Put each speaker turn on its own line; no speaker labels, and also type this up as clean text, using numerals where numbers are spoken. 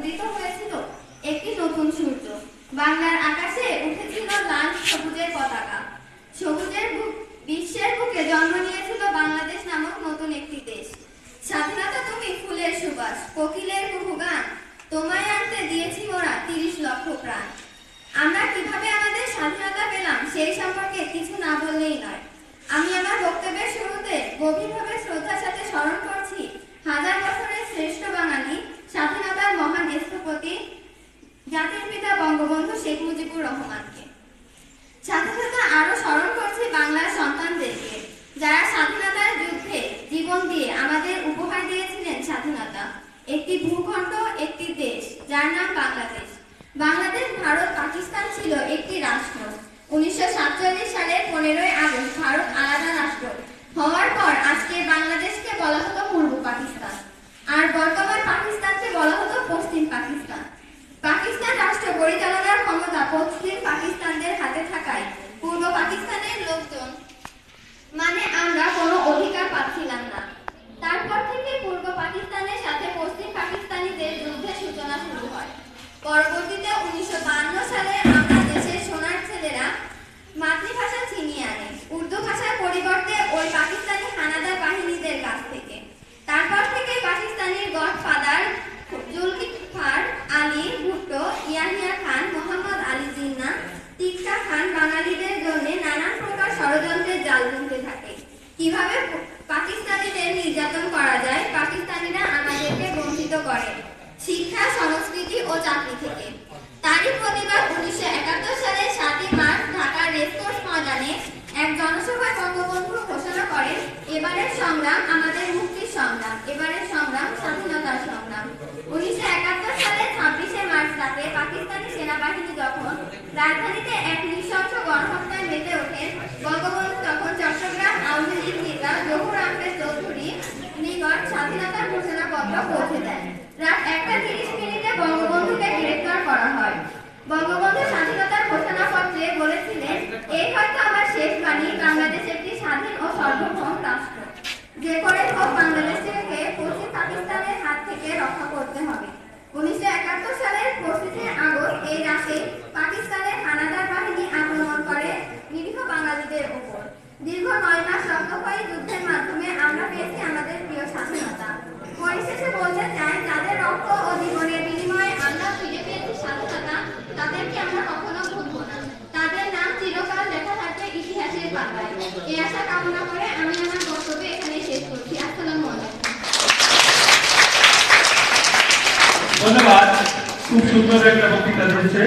উদিত হয়েছিল একটি নতুন সূর্য। বাংলার আকাশে উঠেছিল লাল সবুজের পতাকা। বিশ্বের বুকে জন্ম নিয়েছিল বাংলাদেশ নামক নতুন একটি দেশ। স্বাধীনতা তুমি ফুলের সুবাস, কোকিলের কুহু গান, তোমায় আনতে দিয়েছি মোরা 30 লক্ষ প্রাণ। আমরা কিভাবে আমাদের স্বাধীনতা পেলাম সেই সম্পর্কে কিছু না বললেই নয়। আমি আমার বক্তব্যের শুরুতে গভীরভাবে শ্রদ্ধার সাথে স্মরণ করছি হাজার বছরের শ্রেষ্ঠ বাঙালি, স্বাধীনতার মহান স্থপতি, জাতির পিতা বঙ্গবন্ধু শেখ মুজিবুর রহমানকে। সাথে সাথে আরো স্মরণ করছি বাংলার সন্তানদেরকে, যারা স্বাধীনতার যুদ্ধে জীবন দিয়ে আমাদের উপহার দিয়েছিলেন স্বাধীনতা, একটি ভূখণ্ড, একটি দেশ যার নাম বাংলাদেশ। বাংলাদেশ, ভারত, পাকিস্তান ছিল একটি রাষ্ট্র। 1947 সালের 15ই আগস্ট ভারত আলাদা রাষ্ট্র হওয়ার পর আজকে বাংলাদেশকে বলা হতো পূর্ব পাকিস্তান, আর বর্তমান পাকিস্তানকে বলা হতো পশ্চিম পাকিস্তান। পাকিস্তান রাষ্ট্র পরিচালনার ক্ষমতা পশ্চিম পাকিস্তানদের হাতে থাকায় পূর্ব পাকিস্তানের লোকজন মানে আমরা কোনো অধিকার পাচ্ছিলাম না। তারপর থেকে পূর্ব পাকিস্তানের সাথে পশ্চিম পাকিস্তানিদের যুদ্ধের সূচনা শুরু হয়। পরবর্তীতে 1952 সালে আমরা দেশের সোনার ছেলেরা মাতৃভাষা ছিনিয়ে আনে উর্দু ভাষার পরিবর্তে ওই পাকিস্তানি হানাদার বাহিনীদের কাছ থেকে। তারপর থেকে পাকিস্তানি গডফাদার জুলফিকার আলী ভুট্টো, ইয়াহিয়া খান, মোহাম্মদ আলী জিন্নাহ, তিক্কা খান বাঙালিদের জন্য নানান প্রকার ষড়যন্ত্রের জাল বুনতে থাকে। কিভাবে পাকিস্তানিদের নির্যাতন করা যায়, পাকিস্তানিরা আমাদেরকে বঞ্চিত করে শিক্ষা, সংস্কৃতি ও চাকরি থেকে। তারই প্রতিবাদ 1971 সালের 7ই মার্চ ঢাকার রেসকোর্স ময়দানে এক জনসভায় বঙ্গবন্ধু ঘোষণা করেন, এবারের সংগ্রাম আমাদের মুক্তির সংগ্রাম, এবারের সংগ্রাম স্বাধীনতার সংগ্রাম। 1971 সালের 26শে মার্চ রাতে পাকিস্তানি সেনাবাহিনী যখন রাজধানীতে এক নৃশংস গণহত্যায় মেতে ওঠেন, বঙ্গবন্ধু তখন চট্টগ্রাম আওয়ামী লীগ নেতা জহুর আহমেদ চৌধুরী নিকট স্বাধীনতার ঘোষণাপত্র পৌঁছে দেন। রাত 1:30 বঙ্গবন্ধুকে গ্রেফতার করা হয়। বঙ্গবন্ধু স্বাধীনতার ঘোষণাপত্রে বলেছিলেন, এই হয়তো আমার শেষ বাণী, বাংলাদেশ একটি স্বাধীন ও সার্বভৌম রাষ্ট্র, যে করে হোক বাংলাদেশকে পশ্চিম পাকিস্তানের হাত থেকে রক্ষা করতে হবে। 1971 সালের 25শে আগস্ট এই রাতে পাকিস্তানের হানাদার বাহিনী আক্রমণ করে নিরীহ বাঙালিদের উপর। দীর্ঘ 9 মাস রক্তক্ষয়ী যুদ্ধের মাধ্যমে আমরা পেয়েছি আমাদের প্রিয় স্বাধীনতা। পরিশেষে বলতে চাই, যাদের রক্ত ও জীবনের বিনিময়ে আমরা ফিরে পেয়েছি স্বাধীনতা, তাদেরকে আমরা কখনো ভুলব না। তাদের নাম চিরকাল লেখা থাকবে ইতিহাসের পাতায়। এই আশা কামনা করে আমি আমার বক্তব্য এখানে শেষ করছি। আসসালামু আলাইকুম।
ধন্যবাদ। খুব সুন্দর একটা বক্তৃতা দিয়েছে।